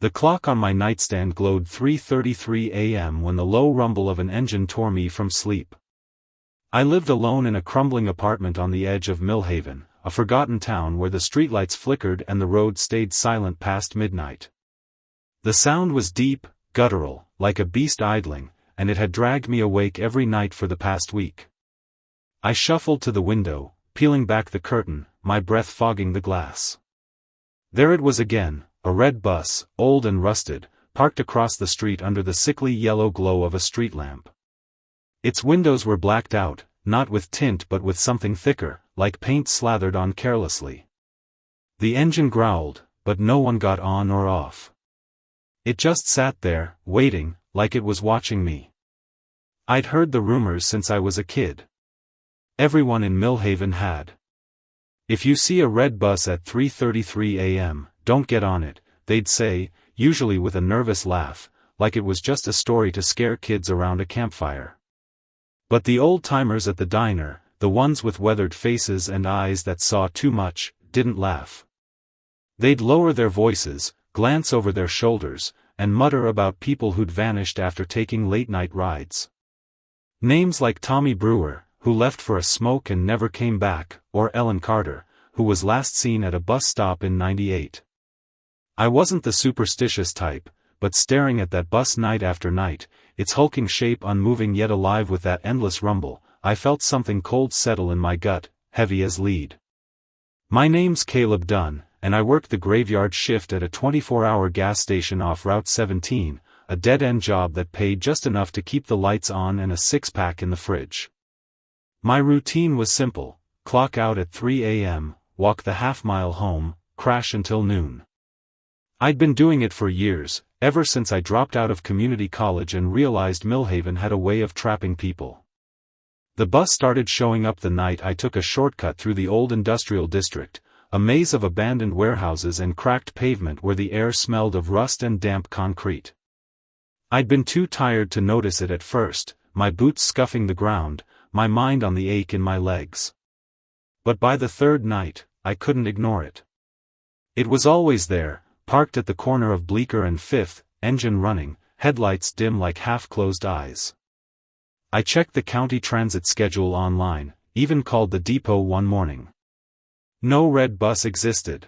The clock on my nightstand glowed 3:33 a.m. when the low rumble of an engine tore me from sleep. I lived alone in a crumbling apartment on the edge of Millhaven, a forgotten town where the streetlights flickered and the road stayed silent past midnight. The sound was deep, guttural, like a beast idling, and it had dragged me awake every night for the past week. I shuffled to the window, peeling back the curtain, my breath fogging the glass. There it was again, a red bus, old and rusted, parked across the street under the sickly yellow glow of a street lamp. Its windows were blacked out, not with tint but with something thicker, like paint slathered on carelessly. The engine growled, but no one got on or off. It just sat there, waiting, like it was watching me. I'd heard the rumors since I was a kid. Everyone in Millhaven had. If you see a red bus at 3:33 a.m., don't get on it, they'd say, usually with a nervous laugh, like it was just a story to scare kids around a campfire. But the old-timers at the diner, the ones with weathered faces and eyes that saw too much, didn't laugh. They'd lower their voices, glance over their shoulders, and mutter about people who'd vanished after taking late-night rides. Names like Tommy Brewer, who left for a smoke and never came back, or Ellen Carter, who was last seen at a bus stop in '98. I wasn't the superstitious type, but staring at that bus night after night, its hulking shape unmoving yet alive with that endless rumble, I felt something cold settle in my gut, heavy as lead. My name's Caleb Dunn, and I worked the graveyard shift at a 24-hour gas station off Route 17, a dead-end job that paid just enough to keep the lights on and a six-pack in the fridge. My routine was simple: clock out at 3 a.m., walk the half-mile home, crash until noon. I'd been doing it for years, ever since I dropped out of community college and realized Millhaven had a way of trapping people. The bus started showing up the night I took a shortcut through the old industrial district, a maze of abandoned warehouses and cracked pavement where the air smelled of rust and damp concrete. I'd been too tired to notice it at first, my boots scuffing the ground, my mind on the ache in my legs. But by the third night, I couldn't ignore it. It was always there, parked at the corner of Bleecker and 5th, engine running, headlights dim like half-closed eyes. I checked the county transit schedule online, even called the depot one morning. No red bus existed.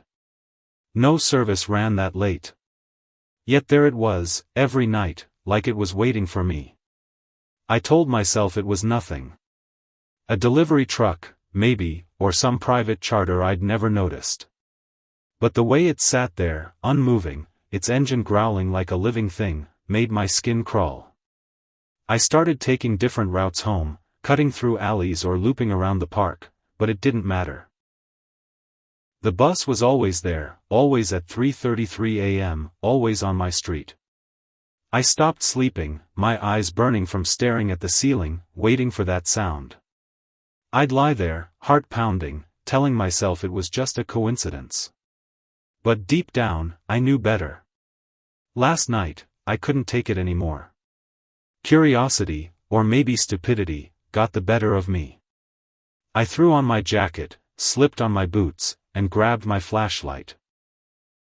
No service ran that late. Yet there it was, every night, like it was waiting for me. I told myself it was nothing. A delivery truck, maybe, or some private charter I'd never noticed. But the way it sat there, unmoving, its engine growling like a living thing, made my skin crawl. I started taking different routes home, cutting through alleys or looping around the park, but it didn't matter. The bus was always there, always at 3:33 a.m., always on my street. I stopped sleeping, my eyes burning from staring at the ceiling, waiting for that sound. I'd lie there, heart pounding, telling myself it was just a coincidence. But deep down, I knew better. Last night, I couldn't take it anymore. Curiosity, or maybe stupidity, got the better of me. I threw on my jacket, slipped on my boots, and grabbed my flashlight.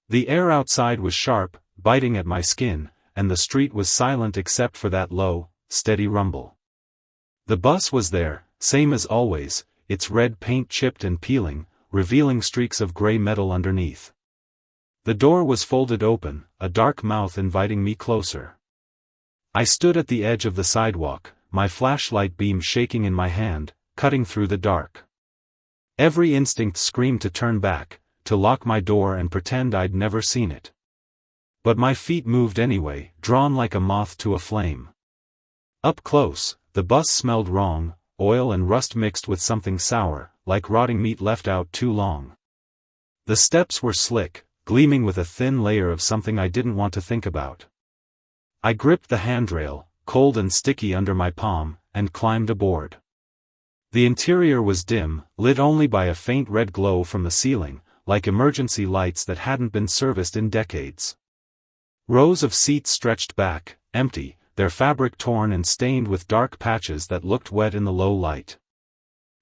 The air outside was sharp, biting at my skin, and the street was silent except for that low, steady rumble. The bus was there, same as always, its red paint chipped and peeling, revealing streaks of gray metal underneath. The door was folded open, a dark mouth inviting me closer. I stood at the edge of the sidewalk, my flashlight beam shaking in my hand, cutting through the dark. Every instinct screamed to turn back, to lock my door and pretend I'd never seen it. But my feet moved anyway, drawn like a moth to a flame. Up close, the bus smelled wrong, oil and rust mixed with something sour, like rotting meat left out too long. The steps were slick, gleaming with a thin layer of something I didn't want to think about. I gripped the handrail, cold and sticky under my palm, and climbed aboard. The interior was dim, lit only by a faint red glow from the ceiling, like emergency lights that hadn't been serviced in decades. Rows of seats stretched back, empty, their fabric torn and stained with dark patches that looked wet in the low light.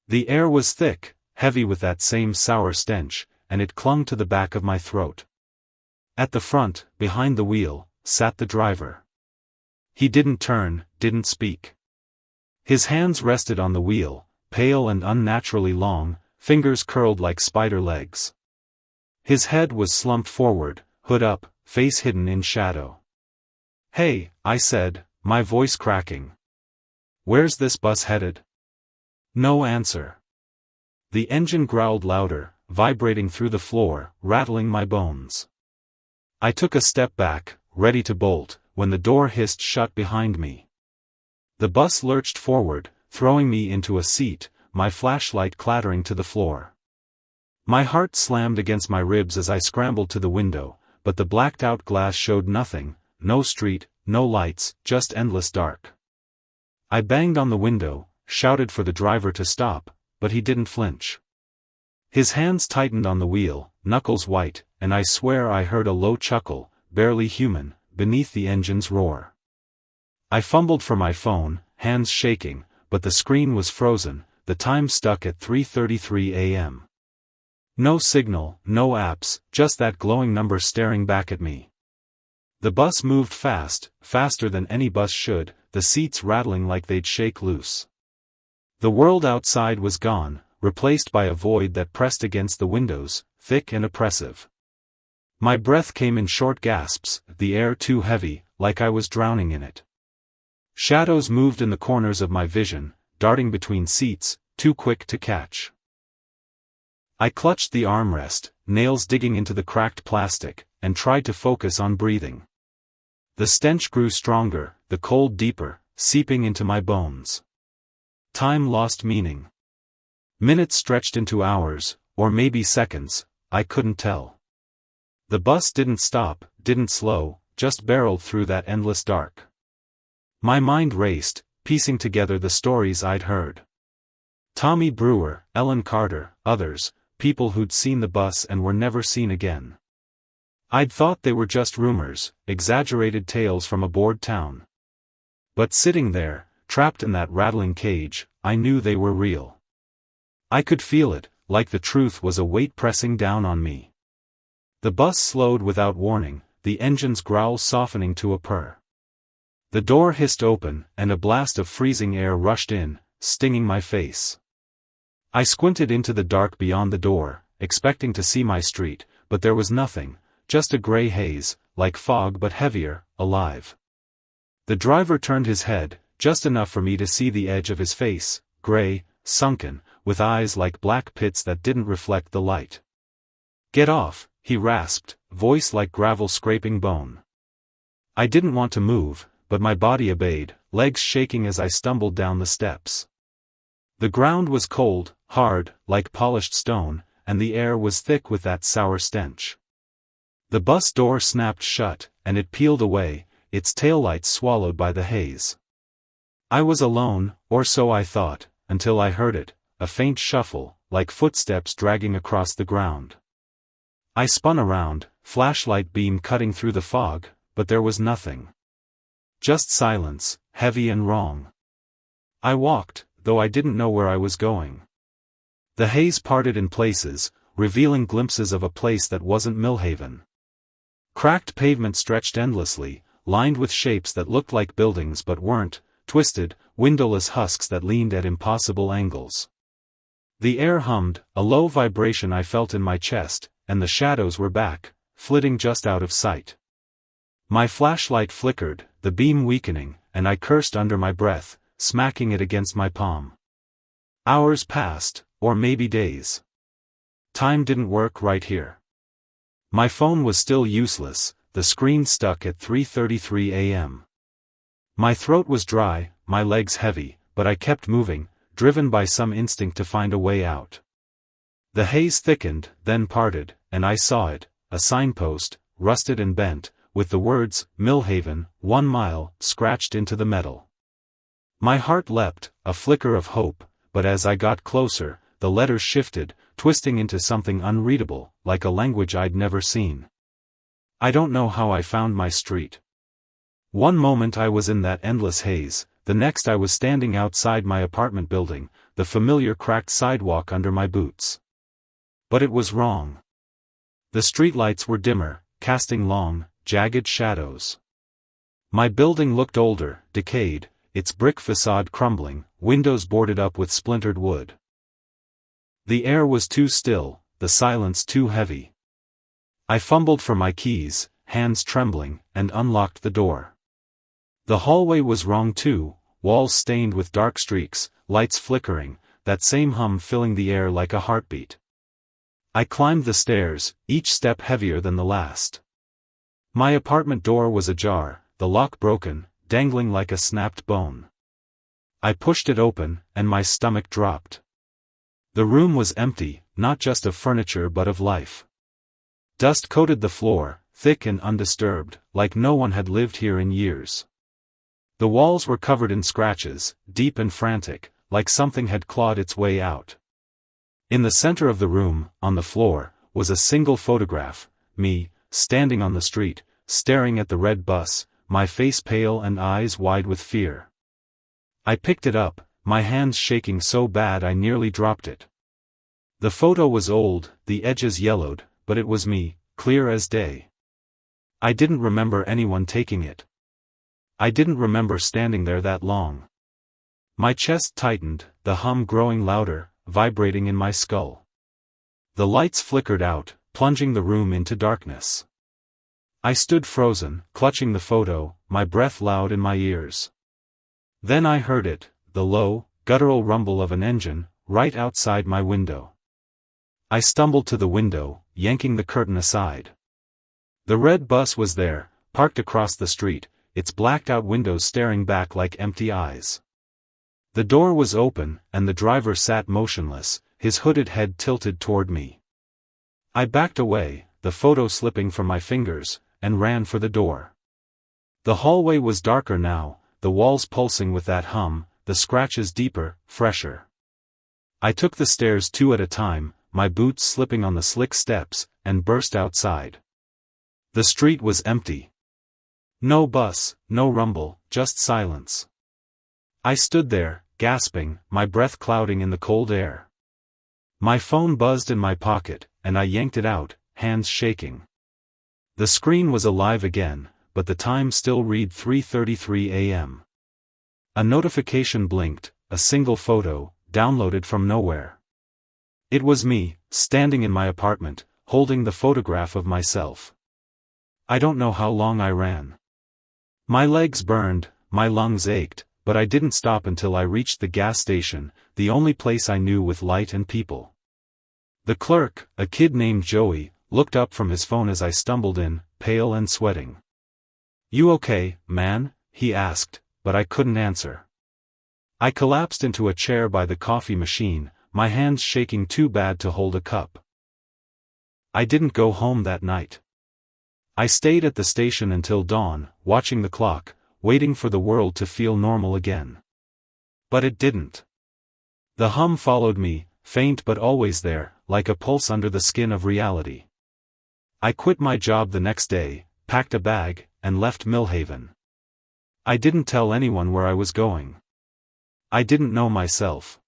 The air was thick, heavy with that same sour stench, and it clung to the back of my throat. At the front, behind the wheel, sat the driver. He didn't turn, didn't speak. His hands rested on the wheel, pale and unnaturally long, fingers curled like spider legs. His head was slumped forward, hood up, face hidden in shadow. "Hey," I said, my voice cracking. "Where's this bus headed?" No answer. The engine growled louder, vibrating through the floor, rattling my bones. I took a step back, ready to bolt, when the door hissed shut behind me. The bus lurched forward, throwing me into a seat, my flashlight clattering to the floor. My heart slammed against my ribs as I scrambled to the window, but the blacked-out glass showed nothing, no street, no lights, just endless dark. I banged on the window, shouted for the driver to stop, but he didn't flinch. His hands tightened on the wheel, knuckles white, and I swear I heard a low chuckle, barely human, beneath the engine's roar. I fumbled for my phone, hands shaking, but the screen was frozen, the time stuck at 3:33 a.m. No signal, no apps, just that glowing number staring back at me. The bus moved fast, faster than any bus should, the seats rattling like they'd shake loose. The world outside was gone, replaced by a void that pressed against the windows, thick and oppressive. My breath came in short gasps, the air too heavy, like I was drowning in it. Shadows moved in the corners of my vision, darting between seats, too quick to catch. I clutched the armrest, nails digging into the cracked plastic, and tried to focus on breathing. The stench grew stronger, the cold deeper, seeping into my bones. Time lost meaning. Minutes stretched into hours, or maybe seconds, I couldn't tell. The bus didn't stop, didn't slow, just barreled through that endless dark. My mind raced, piecing together the stories I'd heard. Tommy Brewer, Ellen Carter, others, people who'd seen the bus and were never seen again. I'd thought they were just rumors, exaggerated tales from a bored town. But sitting there, trapped in that rattling cage, I knew they were real. I could feel it, like the truth was a weight pressing down on me. The bus slowed without warning, the engine's growl softening to a purr. The door hissed open, and a blast of freezing air rushed in, stinging my face. I squinted into the dark beyond the door, expecting to see my street, but there was nothing, just a gray haze, like fog but heavier, alive. The driver turned his head, just enough for me to see the edge of his face, gray, sunken, with eyes like black pits that didn't reflect the light. "Get off," he rasped, voice like gravel scraping bone. I didn't want to move, but my body obeyed, legs shaking as I stumbled down the steps. The ground was cold, hard, like polished stone, and the air was thick with that sour stench. The bus door snapped shut, and it peeled away, its taillights swallowed by the haze. I was alone, or so I thought, until I heard it, a faint shuffle, like footsteps dragging across the ground. I spun around, flashlight beam cutting through the fog, but there was nothing. Just silence, heavy and wrong. I walked, though I didn't know where I was going. The haze parted in places, revealing glimpses of a place that wasn't Millhaven. Cracked pavement stretched endlessly, lined with shapes that looked like buildings but weren't, twisted, windowless husks that leaned at impossible angles. The air hummed, a low vibration I felt in my chest, and the shadows were back, flitting just out of sight. My flashlight flickered, the beam weakening, and I cursed under my breath, smacking it against my palm. Hours passed, or maybe days. Time didn't work right here. My phone was still useless, the screen stuck at 3:33 a.m. My throat was dry, my legs heavy, but I kept moving, driven by some instinct to find a way out. The haze thickened, then parted, and I saw it, a signpost, rusted and bent, with the words, "Millhaven, 1 mile," scratched into the metal. My heart leapt, a flicker of hope, but as I got closer, the letters shifted, twisting into something unreadable, like a language I'd never seen. I don't know how I found my street. One moment I was in that endless haze, the next I was standing outside my apartment building, the familiar cracked sidewalk under my boots. But it was wrong. The streetlights were dimmer, casting long, jagged shadows. My building looked older, decayed, its brick facade crumbling, windows boarded up with splintered wood. The air was too still, the silence too heavy. I fumbled for my keys, hands trembling, and unlocked the door. The hallway was wrong too, walls stained with dark streaks, lights flickering, that same hum filling the air like a heartbeat. I climbed the stairs, each step heavier than the last. My apartment door was ajar, the lock broken, dangling like a snapped bone. I pushed it open, and my stomach dropped. The room was empty, not just of furniture but of life. Dust coated the floor, thick and undisturbed, like no one had lived here in years. The walls were covered in scratches, deep and frantic, like something had clawed its way out. In the center of the room, on the floor, was a single photograph, me, standing on the street, staring at the red bus, my face pale and eyes wide with fear. I picked it up, my hands shaking so bad I nearly dropped it. The photo was old, the edges yellowed, but it was me, clear as day. I didn't remember anyone taking it. I didn't remember standing there that long. My chest tightened, the hum growing louder, vibrating in my skull. The lights flickered out, plunging the room into darkness. I stood frozen, clutching the photo, my breath loud in my ears. Then I heard it, the low, guttural rumble of an engine, right outside my window. I stumbled to the window, yanking the curtain aside. The red bus was there, parked across the street, its blacked-out windows staring back like empty eyes. The door was open, and the driver sat motionless, his hooded head tilted toward me. I backed away, the photo slipping from my fingers, and ran for the door. The hallway was darker now, the walls pulsing with that hum, the scratches deeper, fresher. I took the stairs two at a time, my boots slipping on the slick steps, and burst outside. The street was empty. No bus, no rumble, just silence. I stood there, gasping, my breath clouding in the cold air. My phone buzzed in my pocket, and I yanked it out, hands shaking. The screen was alive again, but the time still read 3:33 a.m. A notification blinked, a single photo, downloaded from nowhere. It was me, standing in my apartment, holding the photograph of myself. I don't know how long I ran. My legs burned, my lungs ached, but I didn't stop until I reached the gas station, the only place I knew with light and people. The clerk, a kid named Joey, looked up from his phone as I stumbled in, pale and sweating. "You okay, man?" he asked, but I couldn't answer. I collapsed into a chair by the coffee machine, my hands shaking too bad to hold a cup. I didn't go home that night. I stayed at the station until dawn, watching the clock, waiting for the world to feel normal again. But it didn't. The hum followed me, faint but always there, like a pulse under the skin of reality. I quit my job the next day, packed a bag, and left Millhaven. I didn't tell anyone where I was going. I didn't know myself.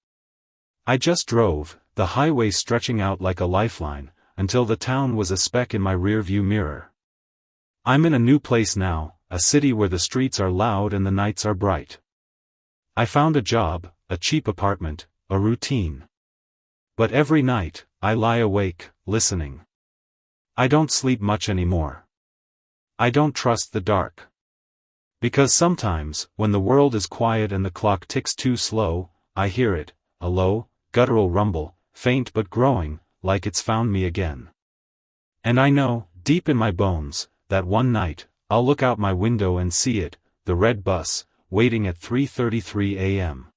I just drove, the highway stretching out like a lifeline, until the town was a speck in my rearview mirror. I'm in a new place now, a city where the streets are loud and the nights are bright. I found a job, a cheap apartment, a routine. But every night, I lie awake, listening. I don't sleep much anymore. I don't trust the dark. Because sometimes, when the world is quiet and the clock ticks too slow, I hear it, a low, guttural rumble, faint but growing, like it's found me again. And I know, deep in my bones, that one night, I'll look out my window and see it, the red bus, waiting at 3:33 a.m.